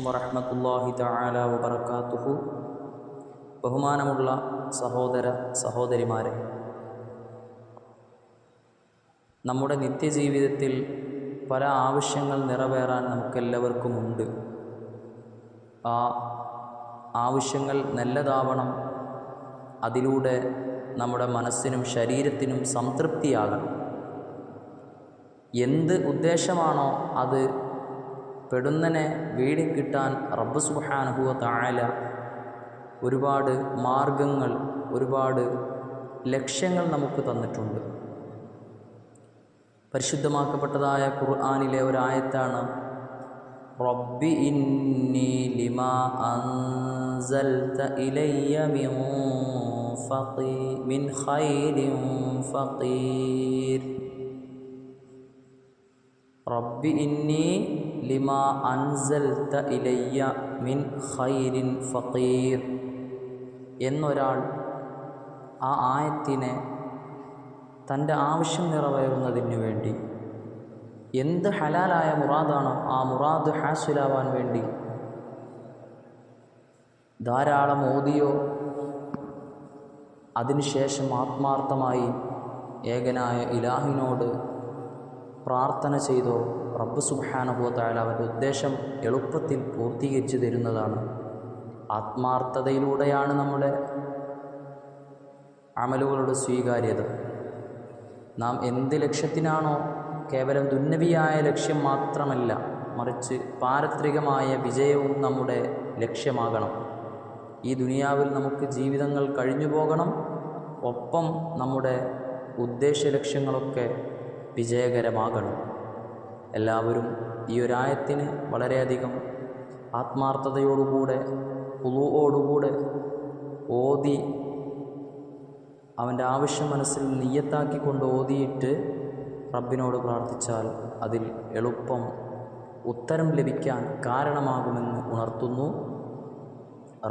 വറഹ്മത്തുള്ളാഹി തആല വബറകാതുഹു. ബഹുമാനമുള്ള സഹോദര സഹോദരിമാരെ, നമ്മുടെ നിത്യജീവിതത്തിൽ പല ആവശ്യങ്ങൾ നിറവേറാൻ നമുക്കെല്ലാവർക്കുമുണ്ട്. ആ ആവശ്യങ്ങൾ നല്ലതാവണം, അതിലൂടെ നമ്മുടെ മനസ്സിനും ശരീരത്തിനും സംതൃപ്തിയാകണം. എന്ത് ഉദ്ദേശമാണോ അത് പെടുന്നനെ വീടിക്കിട്ടാൻ റബ്ബ് സുബ്ഹാനഹു വ തആല ഒരുപാട് മാർഗങ്ങൾ, ഒരുപാട് ലക്ഷ്യങ്ങൾ നമുക്ക് തന്നിട്ടുണ്ട്. പരിശുദ്ധമാക്കപ്പെട്ടതായ ഖുർആനിലെ ഒരായത്താണ് റബ്ബി ഇന്നി ലിമാ അൻസൽത ഇലയ്യ മിൻ ഖൈരിൻ ഫഖീർ. റബ്ബി ഇന്നി ലിമാ അൻസൽത ഇലയ്യ മിൻ ഖൈരിൻ ഫഖീർ എന്നൊരാൾ ആ ആയത്തിനെ തൻ്റെ ആവശ്യം നിറവേറുന്നതിന് വേണ്ടി, എന്ത് ഹലാലായ മുറാദാണോ ആ മുറാദ് ഹാസിലാവാൻ വേണ്ടി ധാരാളം ഓതിയോ അതിനുശേഷം ആത്മാർത്ഥമായി ഏകനായ ഇലാഹിനോട് പ്രാർത്ഥന ചെയ്തോ റബ്ബ് സുബ്ഹാനഹു വ തആല അവൻ്റെ ഉദ്ദേശം എളുപ്പത്തിൽ പൂർത്തീകരിച്ചു തരുന്നതാണ്. ആത്മാർത്ഥതയിലൂടെയാണ് നമ്മുടെ അമലുകളുടെ സ്വീകാര്യത. നാം എന്ത് ലക്ഷ്യത്തിനാണോ, കേവലം ദുന്യവിയായ ലക്ഷ്യം മാത്രമല്ല, മറിച്ച് പാരത്രികമായ വിജയവും നമ്മുടെ ലക്ഷ്യമാകണം. ഈ ദുനിയാവിൽ നമുക്ക് ജീവിതങ്ങൾ കഴിഞ്ഞു പോകണം, ഒപ്പം നമ്മുടെ ഉദ്ദേശ ലക്ഷ്യങ്ങളൊക്കെ വിജയകരമാകണം. എല്ലാവരും ഈ ഒരായത്തിന് വളരെയധികം ആത്മാർത്ഥതയോടുകൂടെ, ഖുളൂഓടുകൂടെ ഓതി അവൻ്റെ ആവശ്യം മനസ്സിൽ നിയ്യത്താക്കിക്കൊണ്ട് ഓതിയിട്ട് റബ്ബിനോട് പ്രാർത്ഥിച്ചാൽ അതിൽ എളുപ്പം ഉത്തരം ലഭിക്കാൻ കാരണമാകുമെന്ന് ഉണർത്തുന്നു.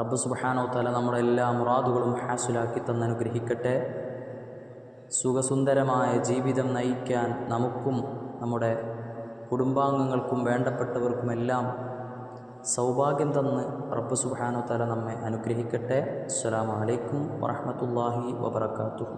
റബ്ബ് സുബ്ഹാനഹു വ തആല നമ്മുടെ എല്ലാ മുറാദുകളും ഹാസിലാക്കി തന്നനുഗ്രഹിക്കട്ടെ. സുഖസുന്ദരമായ ജീവിതം നയിക്കാൻ നമുക്കും നമ്മുടെ കുടുംബാംഗങ്ങൾക്കും വേണ്ടപ്പെട്ടവർക്കുമെല്ലാം സൗഭാഗ്യം തന്ന് റബ്ബ് സുബ്ഹാനഹു വ തആല നമ്മെ അനുഗ്രഹിക്കട്ടെ. അസ്സലാമു അലൈക്കും വറഹ്മത്തുള്ളാഹി വബറകാതുഹു.